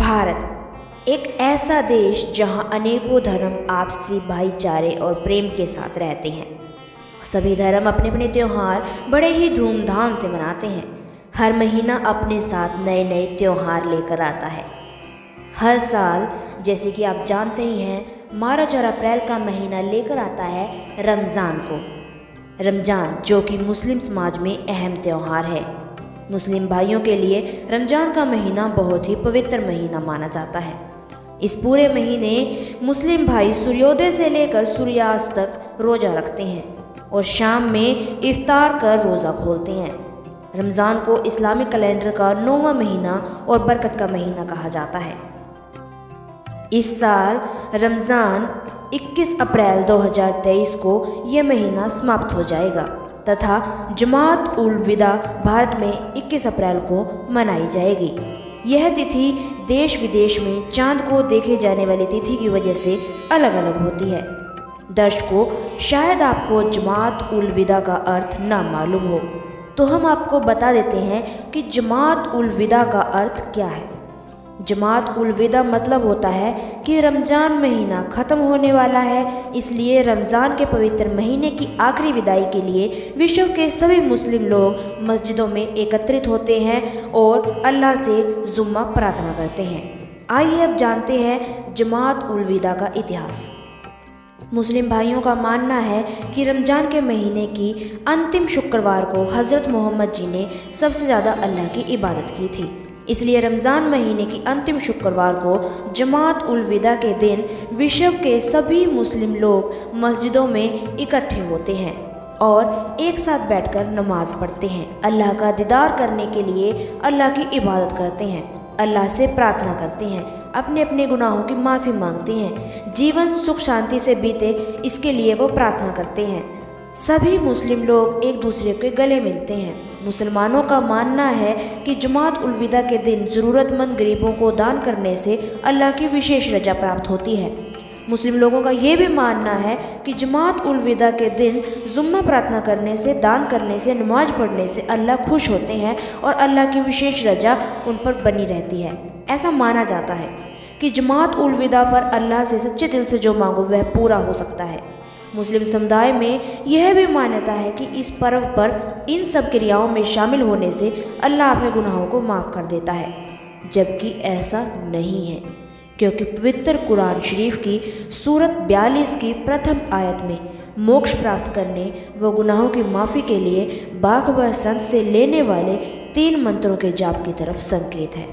भारत एक ऐसा देश जहां अनेकों धर्म आपसी भाईचारे और प्रेम के साथ रहते हैं। सभी धर्म अपने अपने त्यौहार बड़े ही धूमधाम से मनाते हैं। हर महीना अपने साथ नए नए त्यौहार लेकर आता है। हर साल जैसे कि आप जानते ही हैं, मार्च और अप्रैल का महीना लेकर आता है रमज़ान को। रमज़ान जो कि मुस्लिम समाज में अहम त्यौहार है। मुस्लिम भाइयों के लिए रमज़ान का महीना बहुत ही पवित्र महीना माना जाता है। इस पूरे महीने मुस्लिम भाई सूर्योदय से लेकर सूर्यास्त तक रोज़ा रखते हैं और शाम में इफ्तार कर रोज़ा खोलते हैं। रमज़ान को इस्लामिक कैलेंडर का 9वां महीना और बरकत का महीना कहा जाता है। इस साल रमज़ान 21 अप्रैल 2023 को यह महीना समाप्त हो जाएगा तथा जमात उल विदा भारत में 21 अप्रैल को मनाई जाएगी। यह तिथि देश विदेश में चांद को देखे जाने वाली तिथि की वजह से अलग अलग होती है। दर्शकों, शायद आपको जमात उल विदा का अर्थ ना मालूम हो, तो हम आपको बता देते हैं कि जमात उल विदा का अर्थ क्या है। जमात उल विदा मतलब होता है कि रमज़ान महीना ख़त्म होने वाला है, इसलिए रमज़ान के पवित्र महीने की आखिरी विदाई के लिए विश्व के सभी मुस्लिम लोग मस्जिदों में एकत्रित होते हैं और अल्लाह से जुम्मा प्रार्थना करते हैं। आइए अब जानते हैं जमात उल विदा का इतिहास। मुस्लिम भाइयों का मानना है कि रमज़ान के महीने की अंतिम शुक्रवार को हज़रत मोहम्मद जी ने सबसे ज़्यादा अल्लाह की इबादत की थी, इसलिए रमज़ान महीने की अंतिम शुक्रवार को जमात उल विदा के दिन विश्व के सभी मुस्लिम लोग मस्जिदों में इकट्ठे होते हैं और एक साथ बैठकर नमाज पढ़ते हैं। अल्लाह का दीदार करने के लिए अल्लाह की इबादत करते हैं, अल्लाह से प्रार्थना करते हैं, अपने अपने गुनाहों की माफ़ी मांगते हैं, जीवन सुख शांति से बीते इसके लिए वो प्रार्थना करते हैं। सभी मुस्लिम लोग एक दूसरे के गले मिलते हैं। मुसलमानों का मानना है कि जमात उल विदा के दिन ज़रूरतमंद गरीबों को दान करने से अल्लाह की विशेष रजा प्राप्त होती है। मुस्लिम लोगों का ये भी मानना है कि जमात उल विदा के दिन जुम्मा प्रार्थना करने से, दान करने से, नमाज पढ़ने से अल्लाह खुश होते हैं और अल्लाह की विशेष रजा उन पर बनी रहती है। ऐसा माना जाता है कि जमात उल विदा पर अल्लाह से सच्चे दिल से जो मांगो वह पूरा हो सकता है। मुस्लिम समुदाय में यह भी मान्यता है कि इस पर्व पर इन सब क्रियाओं में शामिल होने से अल्लाह आपके गुनाहों को माफ़ कर देता है, जबकि ऐसा नहीं है, क्योंकि पवित्र कुरान शरीफ की सूरत 42 की प्रथम आयत में मोक्ष प्राप्त करने व गुनाहों की माफ़ी के लिए बाखबर संत से लेने वाले 3 मंत्रों के जाप की तरफ संकेत है।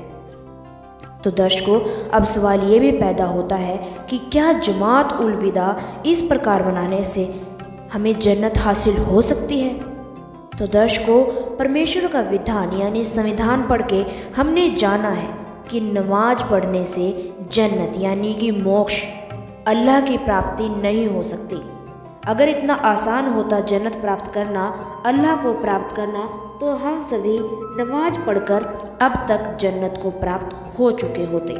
तो दर्शकों, अब सवाल ये भी पैदा होता है कि क्या जमात उल विदा इस प्रकार मनाने से हमें जन्नत हासिल हो सकती है? तो दर्शकों, परमेश्वर का विधान यानी संविधान पढ़ के हमने जाना है कि नमाज पढ़ने से जन्नत यानी कि मोक्ष, अल्लाह की प्राप्ति नहीं हो सकती। अगर इतना आसान होता जन्नत प्राप्त करना, अल्लाह को प्राप्त करना, तो हम सभी नमाज पढ़कर अब तक जन्नत को प्राप्त हो चुके होते,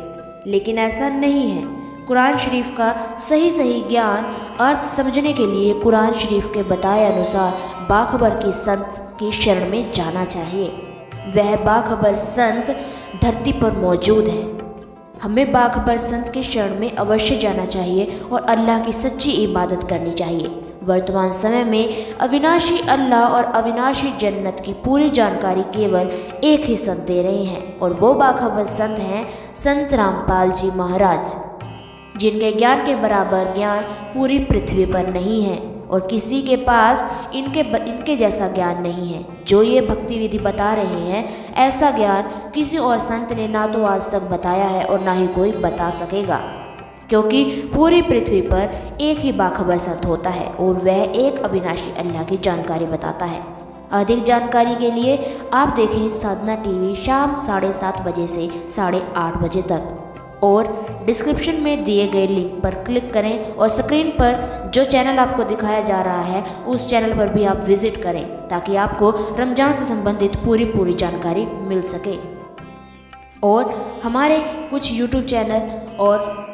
लेकिन ऐसा नहीं है। कुरान शरीफ का सही ज्ञान अर्थ समझने के लिए कुरान शरीफ के बताए अनुसार बाखबर की संत की शरण में जाना चाहिए। वह बाखबर संत धरती पर मौजूद है। हमें बाखबर संत के शरण में अवश्य जाना चाहिए और अल्लाह की सच्ची इबादत करनी चाहिए। वर्तमान समय में अविनाशी अल्लाह और अविनाशी जन्नत की पूरी जानकारी केवल एक ही संत दे रहे हैं और वो बाखबर संत हैं संत रामपाल जी महाराज, जिनके ज्ञान के बराबर ज्ञान पूरी पृथ्वी पर नहीं है और किसी के पास इनके जैसा ज्ञान नहीं है। जो ये भक्ति विधि बता रहे हैं, ऐसा ज्ञान किसी और संत ने ना तो आज तक बताया है और ना ही कोई बता सकेगा, क्योंकि पूरी पृथ्वी पर एक ही बाखबर संत होता है और वह एक अविनाशी अल्लाह की जानकारी बताता है। अधिक जानकारी के लिए आप देखें साधना टीवी शाम 7:30 बजे से 8:30 बजे तक, और डिस्क्रिप्शन में दिए गए लिंक पर क्लिक करें और स्क्रीन पर जो चैनल आपको दिखाया जा रहा है उस चैनल पर भी आप विज़िट करें, ताकि आपको रमज़ान से संबंधित पूरी जानकारी मिल सके। और हमारे कुछ यूट्यूब चैनल और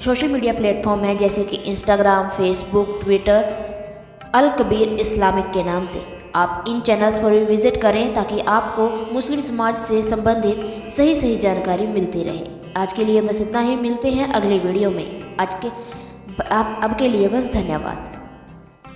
सोशल मीडिया प्लेटफॉर्म हैं, जैसे कि इंस्टाग्राम, फेसबुक, ट्विटर, अल कबीर इस्लामिक के नाम से। आप इन चैनल्स पर भी विज़िट करें ताकि आपको मुस्लिम समाज से संबंधित सही जानकारी मिलती रहे। आज के लिए बस इतना ही, मिलते हैं अगले वीडियो में। अब के लिए बस धन्यवाद।